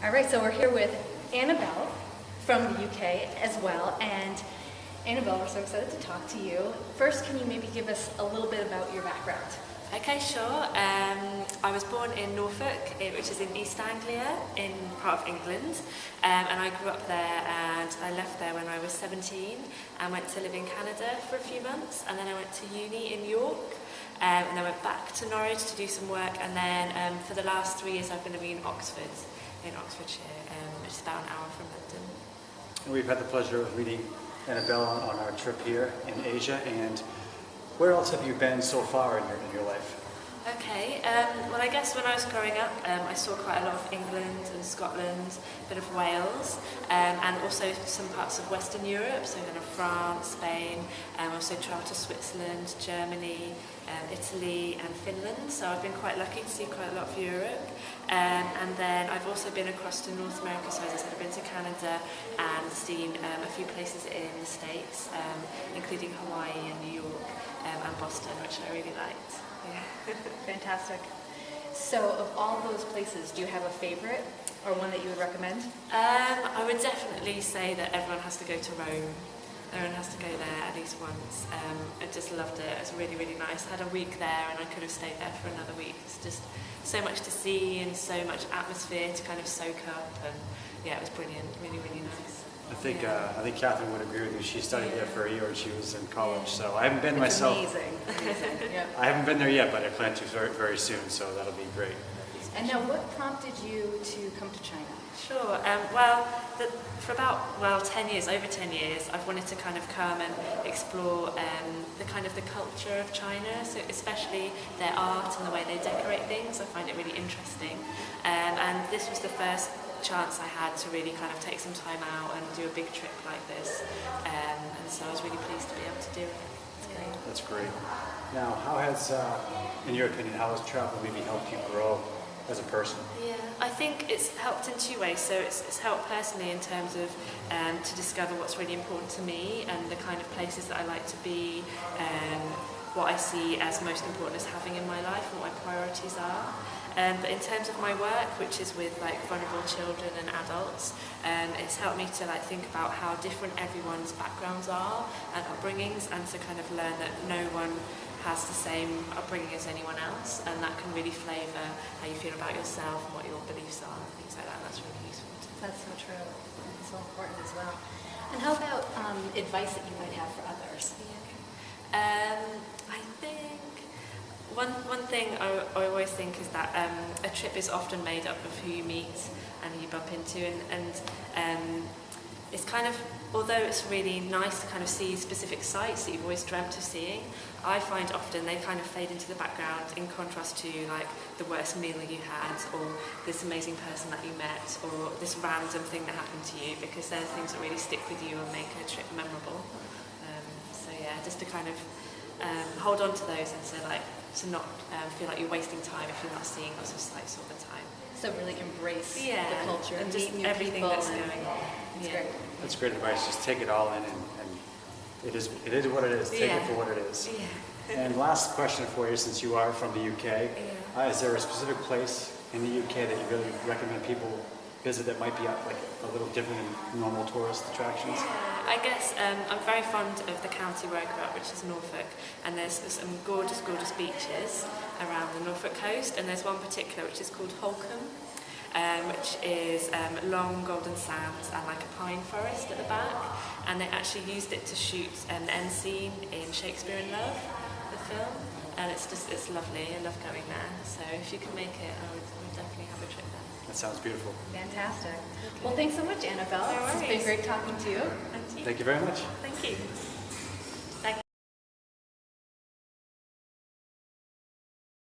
All right, so we're here with Annabel from the UK as well. And Annabel, we're so excited to talk to you. First, can you maybe give us a little bit about your background? Okay, sure. I was born in Norfolk, which is in East Anglia, in part of England, and I grew up there, and I left there when I was 17 and went to live in Canada for a few months, and then I went to uni in York, and then went back to Norwich to do some work, and then for the last 3 years I've been living in Oxford, in Oxfordshire, which is about an hour from London. We've had the pleasure of meeting Annabel on our trip here in Asia, and where else have you been so far in your life? Okay, well I guess when I was growing up I saw quite a lot of England and Scotland, a bit of Wales, and also some parts of Western Europe, so kind of France, Spain, also travelled to Switzerland, Germany, Italy and Finland, so I've been quite lucky to see quite a lot of Europe. And then I've also been across to North America, so as I said, I've been to Canada and seen a few places in the States, including Hawaii and New York and Boston, which I really liked. Yeah. Fantastic. So of all those places, do you have a favorite or one that you would recommend? I would definitely say that everyone has to go to Rome. Everyone has to go there at least once. I just loved it. It was really, really nice. I had a week there and I could have stayed there for another week. It's just so much to see and so much atmosphere to kind of soak up, and yeah, it was brilliant. Really, really nice. I think Catherine would agree with you. She studied there for a year when she was in college, so I haven't been myself. Amazing. Yep. I haven't been there yet, but I plan to very, very soon, so that'll be great. And now, what prompted you to come to China? Sure. For about 10 years, over 10 years, I've wanted to kind of come and explore the culture of China. So especially their art and the way they decorate things, I find it really interesting. And this was the first chance I had to really kind of take some time out and do a big trip like this. And so I was really pleased to be able to do it. That's great. Now, how has, in your opinion, how has travel maybe helped you grow as a person? Yeah, I think it's helped in two ways. So it's helped personally in terms of to discover what's really important to me and the kind of places that I like to be, what I see as most important as having in my life and what my priorities are. But in terms of my work, which is with like vulnerable children and adults, it's helped me to like think about how different everyone's backgrounds are and upbringings, and to kind of learn that no one has the same upbringing as anyone else, and that can really flavour how you feel about yourself and what your beliefs are and things like that. That's really useful. That's so true. It's so important as well. And how about advice that you might have for others? I think one thing I always think is that a trip is often made up of who you meet and who you bump into, and it's kind of, although it's really nice to kind of see specific sites that you've always dreamt of seeing, I find often they kind of fade into the background in contrast to like the worst meal you had, or this amazing person that you met, or this random thing that happened to you, because they're things that really stick with you and make a trip memorable. So yeah, just to kind of hold on to those, and to not feel like you're wasting time if you're not seeing lots of sites all the time. So really embrace the culture and just meet new everything people that's and going on. It's great. That's great advice. Just take it all in, and it is what it is. Take it for what it is. Yeah. And last question for you, since you are from the UK, is there a specific place in the UK that you really recommend people visit that might be like a little different than normal tourist attractions? I guess I'm very fond of the county where I grew up, which is Norfolk, and there's some gorgeous, gorgeous beaches around the Norfolk coast, and there's one particular which is called Holcombe, which is long golden sands and like a pine forest at the back, and they actually used it to shoot an end scene in Shakespeare in Love, the film, and it's lovely. I love going there, so if you can make it, I would definitely have a trip there. That sounds beautiful. Fantastic. Well, thanks so much, Annabel. It's been great talking to you. Thank you very much. Thank you.